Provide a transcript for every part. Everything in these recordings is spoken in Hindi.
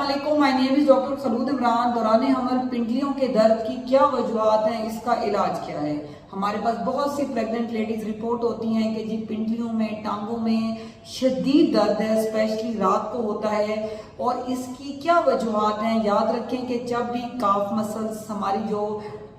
अस्सलामुअलैकुम, my name is doctor Khalood Imran. दौरान हमल पिंडलियों के दर्द की क्या वजूहत हैं, इसका इलाज क्या है। हमारे पास बहुत सी प्रेग्नेंट लेडीज रिपोर्ट होती हैं कि जी पिंडलियों में, टांगों में शदीद दर्द है, स्पेशली रात को होता है। और इसकी क्या वजूहत हैं, याद रखें कि जब भी काफ मसल्स, हमारी जो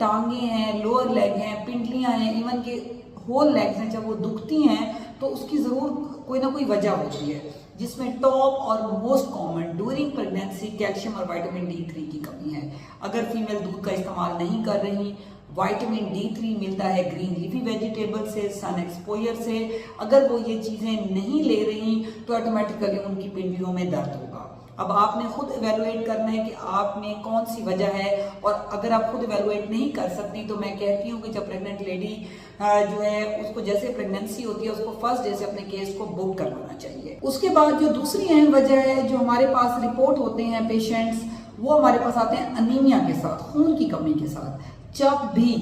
टांगे हैं, लोअर लेग हैं, पिंडलियां हैं, इवन के होल लेग्स हैं, जब वो दुखती हैं तो उसकी ज़रूर कोई ना कोई वजह होती है, जिसमें टॉप और most common during pregnancy calcium और विटामिन D3 की कमी है। अगर फीमेल दूध का इस्तेमाल नहीं कर रही, विटामिन D3 मिलता है ग्रीन लीफी वेजिटेबल से, सन एक्सपोजर से, अगर वो ये चीज़ें नहीं ले रही तो ऑटोमेटिकली उनकी पिंडलियों में दर्द होगा। अब आपने खुद इवेलुएट करना है कि आप में कौन सी वजह है। और अगर आप खुद इवेलुएट नहीं कर सकती तो मैं कहती हूँ कि जब प्रेग्नेंट लेडी जो है उसको जैसे प्रेगनेंसी होती है उसको फर्स्ट डे से अपने केस को बुक करवाना चाहिए। उसके बाद जो दूसरी अहम वजह है, जो हमारे पास रिपोर्ट होते हैं पेशेंट्स, वो हमारे पास आते हैं अनीमिया के साथ, खून की कमी के साथ। जब भी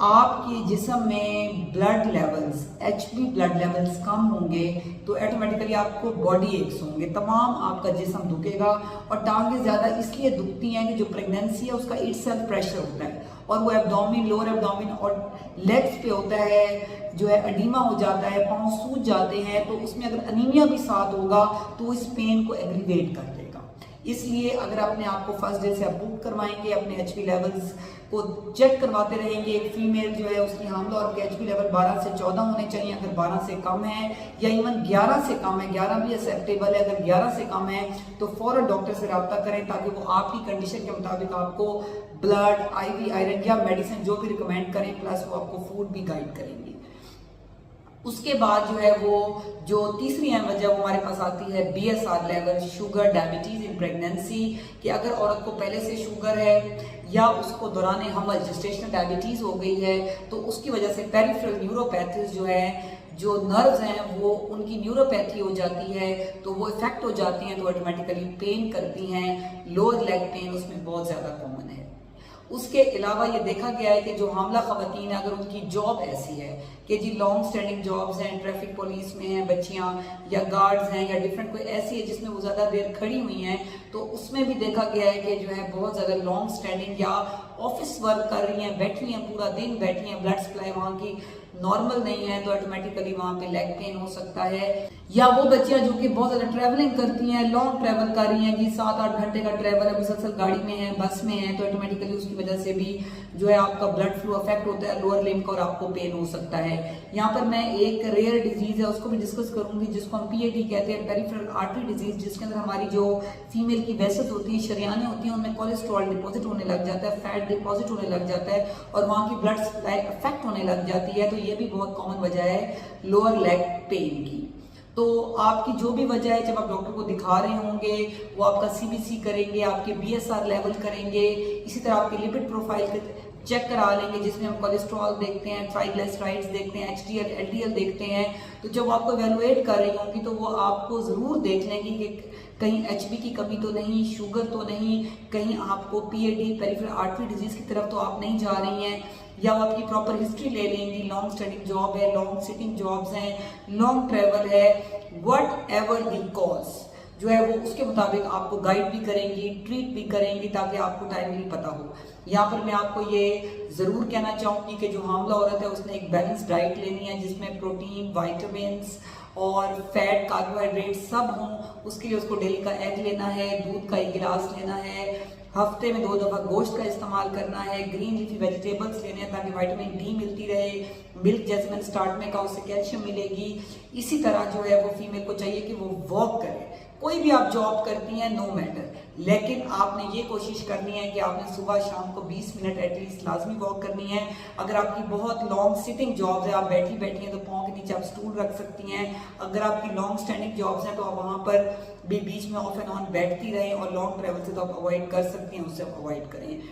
आपके जिस्म में blood levels, HB blood levels कम होंगे तो ऑटोमेटिकली आपको बॉडी एक्स होंगे, तमाम आपका जिस्म दुखेगा। और टांगे ज़्यादा इसलिए दुखती हैं कि जो प्रेगनेंसी है उसका इटसेल्फ प्रेशर होता है और वो एब्डोमिन, लोअर एब्डोमिन और लेग्स पे होता है, जो है एडिमा हो जाता है, पाँव सूज जाते हैं। तो उसमें अगर अनीमिया भी साथ होगा तो इस पेन को एग्रीवेट कर देगा। इसलिए अगर अपने आप को फर्स्ट डे से आप बुक करवाएंगे, अपने HB लेवल्स को चेक करवाते रहेंगे। एक फीमेल जो है उसकी हामला और HB लेवल 12 से 14 होने चाहिए। अगर 12 से कम है या इवन 11 से कम है, 11 भी एक्सेप्टेबल है, अगर 11 से कम है तो फौरन डॉक्टर से रब्ता करें ताकि वो आपकी कंडीशन के मुताबिक आपको ब्लड, IV, आयरन या मेडिसिन जो भी रिकमेंड करें, प्लस वो आपको फूड भी गाइड करेंगे। उसके बाद जो है वो जो तीसरी अहम वजह वो हमारे पास आती है BSR level, sugar diabetes in pregnancy. कि अगर औरत को पहले से शुगर है या उसको दौरान हमल जेस्टेशनल डायबिटीज हो गई है तो उसकी वजह से पेरिफेरल न्यूरोपैथीज जो है, जो नर्व्स हैं वो उनकी न्यूरोपैथी हो जाती है, तो वो इफेक्ट हो जाती हैं तो ऑटोमेटिकली पेन करती हैं। लोअर लेग पेन उसमें बहुत ज़्यादा कॉमन है। उसके अलावा ये देखा गया है कि जो हामला खवातीन है, अगर उनकी जॉब ऐसी है कि जी लॉन्ग स्टैंडिंग जॉब्स हैं, ट्रैफिक पुलिस में हैं बच्चियां, या गार्ड्स हैं, या डिफरेंट कोई ऐसी है जिसमें वो ज़्यादा देर खड़ी हुई हैं, तो उसमें भी देखा गया है कि जो है बहुत ज़्यादा लॉन्ग स्टैंडिंग या ऑफिस वर्क कर रही हैं, बैठी हैं, पूरा दिन बैठी हैं, ब्लड सप्लाई वहाँ की नॉर्मल नहीं है तो ऑटोमेटिकली वहाँ पे लेग पेन हो सकता है। या वो बच्चियां जो कि बहुत ज़्यादा ट्रैवलिंग करती हैं, लॉन्ग ट्रैवल कर रही हैं, जी 7-8 घंटे का ट्रैवल है, मुसलसल गाड़ी में है, बस में है, तो ऑटोमेटिकली उसकी वजह से भी जो है आपका ब्लड फ्लो अफेक्ट होता है लोअर लिम्ब का और आपको पेन हो सकता है। यहाँ पर मैं एक रेयर डिजीज है उसको भी डिस्कस करूंगी जिसको हम PAD कहते हैं, पेरिफेरल आर्टरी डिजीज, जिसके अंदर हमारी जो फीमेल की वेसल्स होती है, शरियानें होती हैं, उनमें कोलेस्ट्रॉल डिपॉजिट होने लग जाता है, फैट डिपॉजिट होने लग जाता है और वहाँ की ब्लड सप्लाई अफेक्ट होने लग जाती है। तो ये भी बहुत कॉमन वजह है लोअर लेग पेन की। तो आपकी जो भी वजह है, जब आप डॉक्टर को दिखा रहे होंगे वो आपका CBC करेंगे, आपके BSR लेवल करेंगे, इसी तरह आपके लिपिड प्रोफाइल चेक करा लेंगे जिसमें हम कोलेस्ट्रॉल देखते हैं, ट्राइग्लिसराइड्स देखते हैं, HDL, LDL देखते हैं। तो जब आपको इवेलुएट कर रही होंगी तो वो आपको ज़रूर देख लेंगी कि कहीं HB की कमी तो नहीं, शुगर तो नहीं, कहीं आपको PAD, पेरिफेरल आर्टरी डिजीज की तरफ तो आप नहीं जा रही हैं, या वो आपकी प्रॉपर हिस्ट्री ले लेंगी, लॉन्ग स्टडिंग जॉब है, लॉन्ग सिटिंग जॉब्स हैं, लॉन्ग ट्रैवल है, वट एवर द कॉज जो है वो उसके मुताबिक आपको गाइड भी करेंगी, ट्रीट भी करेंगी ताकि आपको टाइमली पता हो। यहाँ पर मैं आपको ये ज़रूर कहना चाहूँगी कि जो हामला औरत है उसने एक बैलेंस डाइट लेनी है जिसमें प्रोटीन, विटामिन्स और फैट, कार्बोहाइड्रेट सब हों। उसके लिए उसको डेली का एग लेना है, दूध का 1 गिलास लेना है, हफ्ते में 2 दफ़ा गोश्त का इस्तेमाल करना है, ग्रीन लीफी वेजिटेबल्स लेने हैं ताकि विटामिन D मिलती रहे, मिल्क जैसे मैंने स्टार्ट में कहा उससे कैल्शियम मिलेगी। इसी तरह जो है वो फीमेल को चाहिए कि वो वॉक करे। कोई भी आप जॉब करती हैं, नो मैटर, लेकिन आपने ये कोशिश करनी है कि आपने सुबह शाम को 20 मिनट एटलीस्ट लाजमी वॉक करनी है। अगर आपकी बहुत लॉन्ग सिटिंग जॉब्स है, आप बैठी बैठी हैं तो पाँव के नीचे आप स्टूल रख सकती हैं। अगर आपकी लॉन्ग स्टैंडिंग जॉब्स हैं तो आप वहाँ पर भी बीच में ऑफ एंड ऑन बैठती रहें, और लॉन्ग ट्रैवल से तो आप अवॉइड कर सकती हैं, उससे आप अवॉइड करें।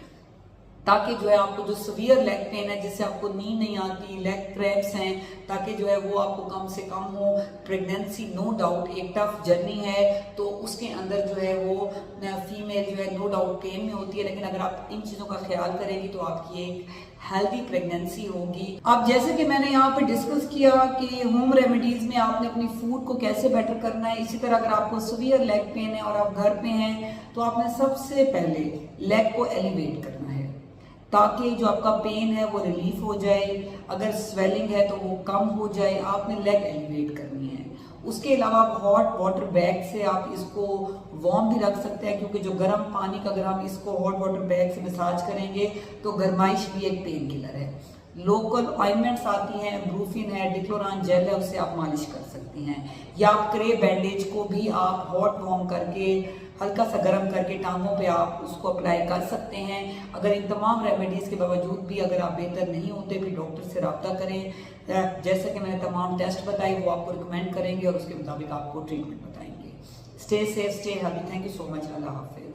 ताकि जो है आपको जो सीवियर लेग पेन है, जिससे आपको नींद नहीं आती, लेग क्रैम्प्स हैं, ताकि जो है वो आपको कम से कम हो। प्रेगनेंसी नो डाउट एक टफ जर्नी है, तो उसके अंदर जो है वो फीमेल जो है नो डाउट पेन में होती है, लेकिन अगर आप इन चीज़ों का ख्याल करेंगी तो आपकी एक हेल्दी प्रेगनेंसी होगी। अब जैसे कि मैंने यहाँ पे डिस्कस किया कि होम रेमेडीज में आपने अपनी फूड को कैसे बेटर करना है, इसी तरह अगर आपको सीवियर लेग पेन है और आप घर पे हैं तो आपने सबसे पहले लेग को एलिवेट करना है ताकि जो आपका पेन है वो रिलीफ हो जाए, अगर स्वेलिंग है तो वो कम हो जाए। आपने लेग एलिवेट करनी है। उसके अलावा हॉट वाटर बैग से आप इसको वार्म भी रख सकते हैं, क्योंकि जो गर्म पानी का अगर हम इसको हॉट वाटर बैग से मसाज करेंगे तो गर्माइश भी एक पेन किलर है। लोकल ऑइंटमेंट्स आती हैं, ब्रूफिन है, डिक्लोरान जेल है, उससे आप मालिश कर सकती हैं, या आप क्रे बैंडेज को भी आप हॉट वार्म करके हल्का सा गर्म करके टांगों पे आप उसको अप्लाई कर सकते हैं। अगर इन तमाम रेमेडीज के बावजूद भी अगर आप बेहतर नहीं होते फिर डॉक्टर से रब्ता करें। जैसे कि मैंने तमाम टेस्ट बताए वो आपको रिकमेंड करेंगे और उसके मुताबिक आपको ट्रीटमेंट बताएंगे। Stay safe, stay healthy. Thank you so much. Allah Hafiz.